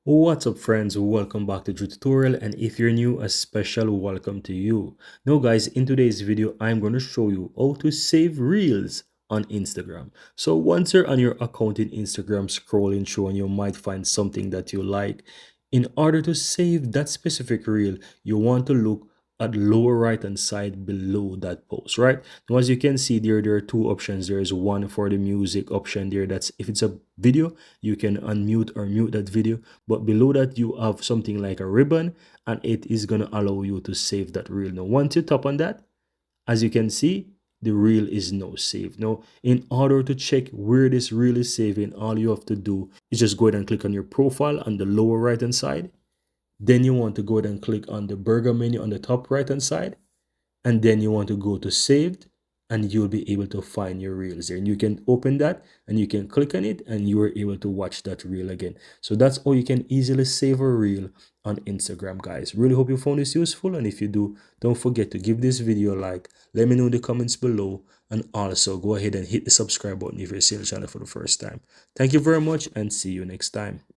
What's up friends, welcome back to Drew Tutorial, and if you're new, a special welcome to you. Now guys, in today's video I'm going to show you how to save reels on Instagram. So once you're on your account in Instagram scrolling through and you might find something that you like, in order to save that specific reel you want to look at lower right hand side below that post, right? Now as you can see there are two options. There is one for the music option there, that's if it's a video you can unmute or mute that video, but below that you have something like a ribbon and it is going to allow you to save that reel. Now once you tap on that, as you can see, the reel is now saved. Now in order to check where this reel is saving, all you have to do is just go ahead and click on your profile on the lower right hand side. Then you want to go ahead and click on the burger menu on the top right hand side, and then you want to go to saved, and you'll be able to find your reels there, and you can open that and you can click on it and you are able to watch that reel again. So that's how you can easily save a reel on Instagram, guys. Really hope you found this useful, and if you do, don't forget to give this video a like, let me know in the comments below, and also go ahead and hit the subscribe button if you're seeing the channel for the first time. Thank you very much and see you next time.